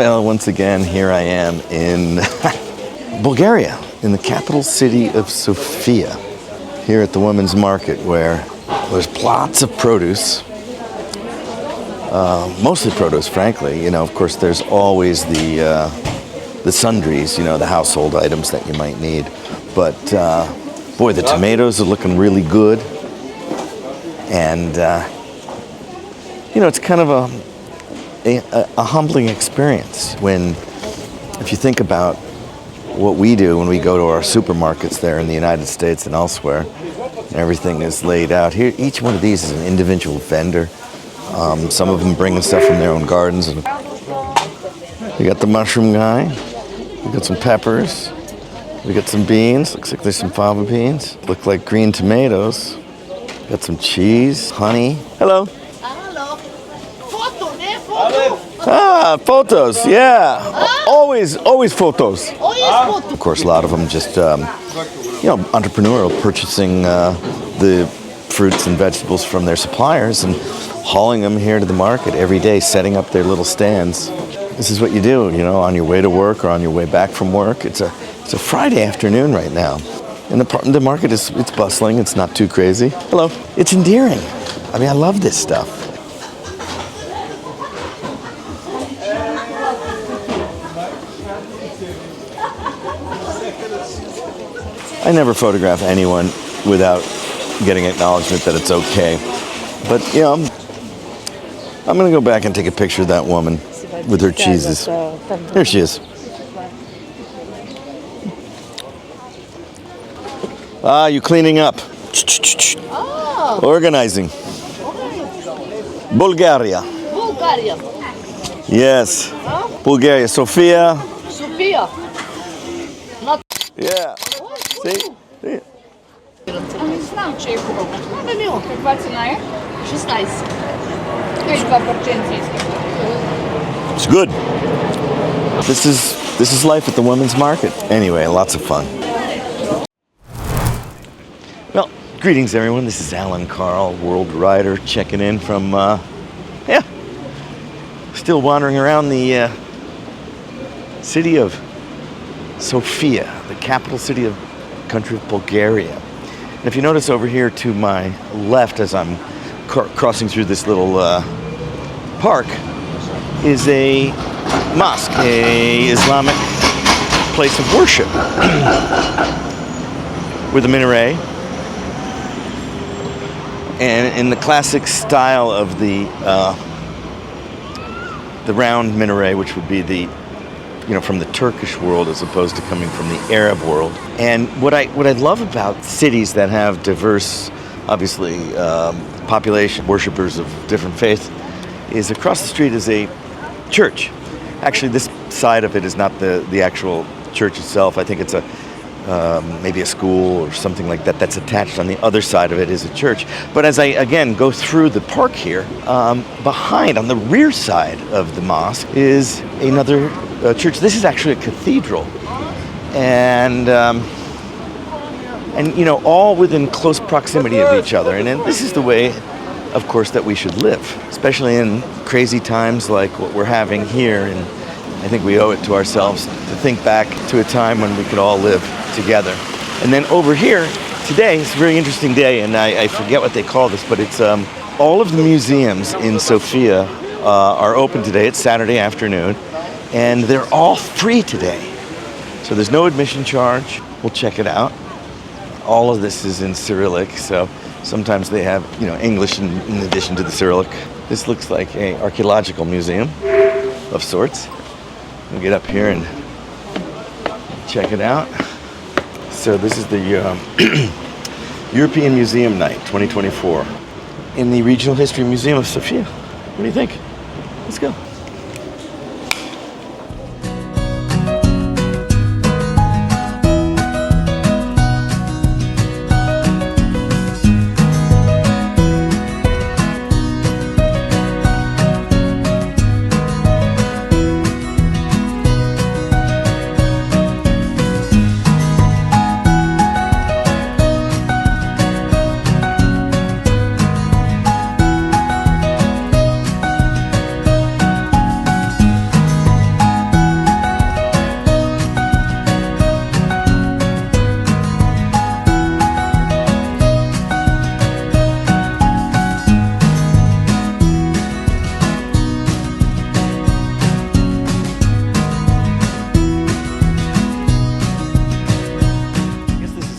Well, once again, here I am in Bulgaria, in the capital city of Sofia, here at the women's market where there's lots of produce, mostly produce, frankly. You know, of course, there's always the sundries, you know, the household items that you might need. But boy, the tomatoes are looking really good. And, you know, it's kind of a humbling experience when, if you think about what we do when we go to our supermarkets there in the United States and elsewhere, everything is laid out. Here, each one of these is an individual vendor. Some of them bringing stuff from their own gardens. And we got the mushroom guy. We got some peppers. We got some beans. Looks like there's some fava beans. Look like green tomatoes. Got some cheese, honey. Hello. Hello. Photo, ne? Photo. Ah, photos. Yeah. Always photos. Always photo. Of course, a lot of them just, you know, entrepreneurial, purchasing the fruits and vegetables from their suppliers and hauling them here to the market every day, setting up their little stands. This is what you do, you know, on your way to work or on your way back from work. It's a Friday afternoon right now. And the market it's bustling. It's not too crazy. Hello. It's endearing. I mean, I love this stuff. I never photograph anyone without getting acknowledgement that it's okay. But, you know, I'm going to go back and take a picture of that woman with her cheeses. There she is. Ah, you cleaning up. Oh. Organizing. Bulgaria. Bulgaria. Yes. Huh? Bulgaria. Sofia. Sofia. Not. Yeah. See? Не знам, че е хубаво. Много е мило. Каква цена е? 16. Тези два парченца искам. It's good. This is life at the women's market. Anyway, lots of fun. Well, greetings everyone. This is Alan Carl, WorldRider, checking in from still wandering around the city of Sofia, the capital city of the country of Bulgaria. And if you notice over here to my left as I'm crossing through this little park is a mosque, a Islamic place of worship with a minaret. And in the classic style of the round minaret, which would be the, you know, from the Turkish world as opposed to coming from the Arab world. And what I love about cities that have diverse, obviously, population, worshipers of different faiths, is across the street is a church. Actually, this side of it is not the actual church itself. I think it's maybe a school or something like that that's attached. On the other side of it is a church. But as I, again, go through the park here, behind, on the rear side of the mosque, is another church. This is actually a cathedral. And you know, all within close proximity of each other. And this is the way, of course, that we should live, especially in crazy times like what we're having here. And I think we owe it to ourselves to think back to a time when we could all live together. And then over here today, it's a very interesting day, and I forget what they call this, but it's all of the museums in Sofia are open today. It's Saturday afternoon, and they're all free today. So there's no admission charge. We'll check it out. All of this is in Cyrillic, so sometimes they have, you know, English in addition to the Cyrillic. This looks like an archaeological museum of sorts. We'll get up here and check it out. So this is the European Museum Night 2024 in the Regional History Museum of Sofia. What do you think? Let's go.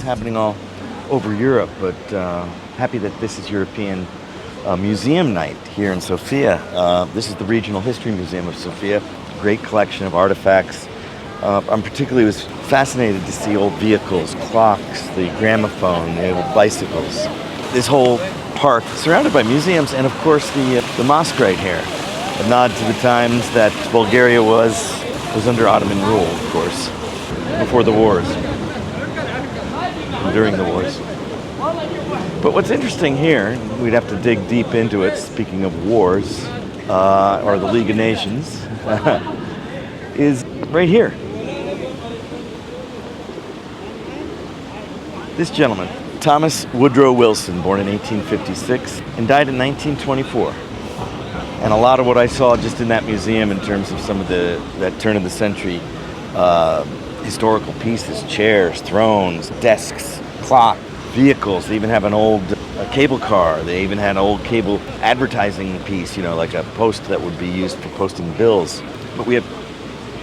happening all over Europe, but happy that this is European museum night here in Sofia. This is the Regional History Museum of Sofia. Great collection of artifacts. I'm particularly was fascinated to see old vehicles, clocks, the gramophone, the old bicycles. This whole park surrounded by museums, and of course the mosque right here. A nod to the times that Bulgaria was under Ottoman rule, of course, before the wars, and during the wars. But what's interesting here, we'd have to dig deep into it, speaking of wars, or the League of Nations, is right here. This gentleman, Thomas Woodrow Wilson, born in 1856 and died in 1924. And a lot of what I saw just in that museum in terms of some of that turn of the century historical pieces, chairs, thrones, desks, clock, vehicles. They even have an old cable car. They even had an old cable advertising piece, like a post that would be used for posting bills. But we have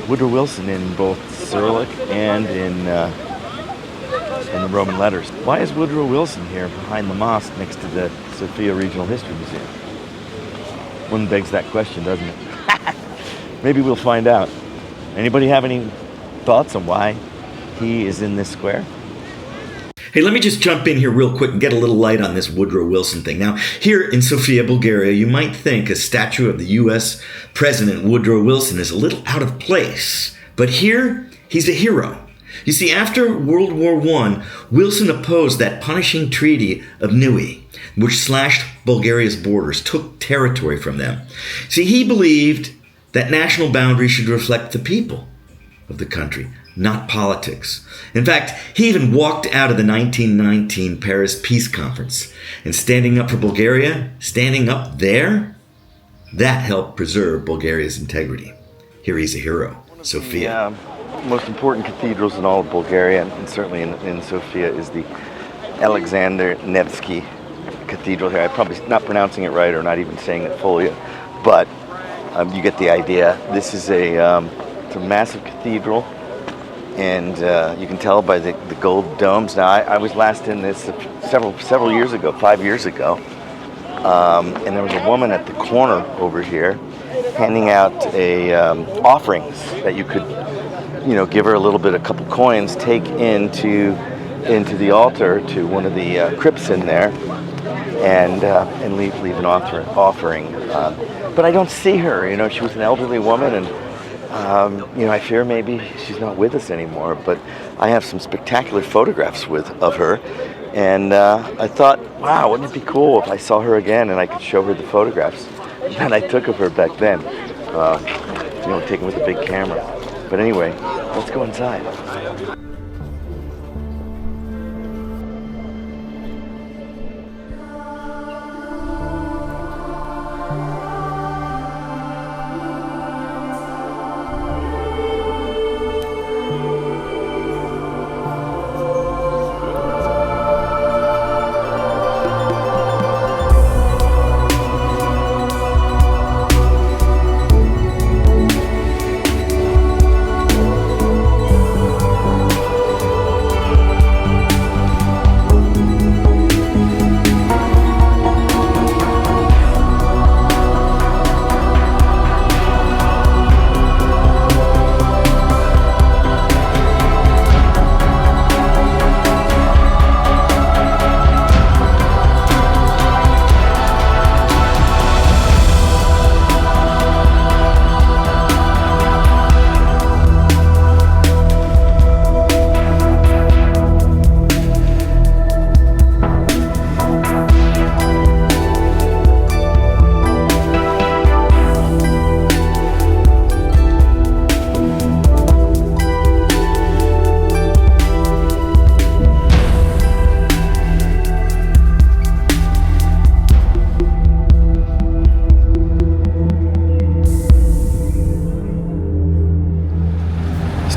Woodrow Wilson in both Cyrillic and in the Roman letters. Why is Woodrow Wilson here behind the mosque next to the Sofia Regional History Museum? One begs that question, doesn't it? Maybe we'll find out. Anybody have any thoughts on why he is in this square? Hey, let me just jump in here real quick and get a little light on this Woodrow Wilson thing. Now, here in Sofia, Bulgaria, you might think a statue of the U.S. President Woodrow Wilson is a little out of place. But here, he's a hero. You see, after World War I, Wilson opposed that punishing Treaty of Neuilly, which slashed Bulgaria's borders, took territory from them. See, he believed that national boundaries should reflect the people of the country, not politics. In fact, he even walked out of the 1919 Paris Peace Conference. And standing up for Bulgaria, standing up there, that helped preserve Bulgaria's integrity. Here he's a hero, Sofia. Most important cathedrals in all of Bulgaria, and certainly in Sofia, is the Alexander Nevsky Cathedral here. I'm probably not pronouncing it right or not even saying it fully, but you get the idea. This is it's a massive cathedral, and you can tell by the gold domes. Now, I was last in this several years ago, 5 years ago, and there was a woman at the corner over here handing out offerings that you could, give her a couple coins, take into the altar to one of the crypts in there, and leave an offering. But I don't see her. She was an elderly woman, and I fear maybe she's not with us anymore. But I have some spectacular photographs of her, and I thought, wow, wouldn't it be cool if I saw her again and I could show her the photographs that I took of her back then, taken with a big camera. But anyway, let's go inside.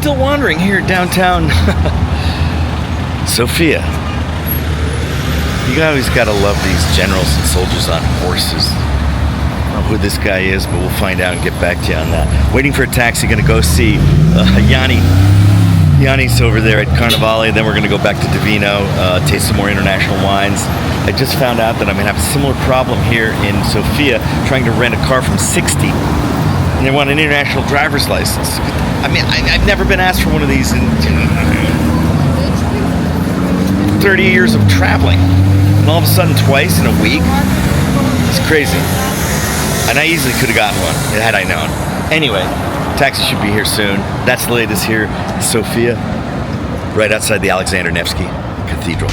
Still wandering here downtown Sofia. You always gotta love these generals and soldiers on horses. I don't know who this guy is, but we'll find out and get back to you on that. Waiting for a taxi, gonna go see Yanni Yanni's over there at Carnivale. Then we're going to go back to Divino, taste some more international wines. I just found out that I'm going to have a similar problem here in Sofia trying to rent a car from 60. And they want an international driver's license. I mean, I've never been asked for one of these in 30 years of traveling. And all of a sudden, twice in a week? It's crazy. And I easily could have gotten one had I known. Anyway, taxi should be here soon. That's the latest here in Sofia, right outside the Alexander Nevsky Cathedral.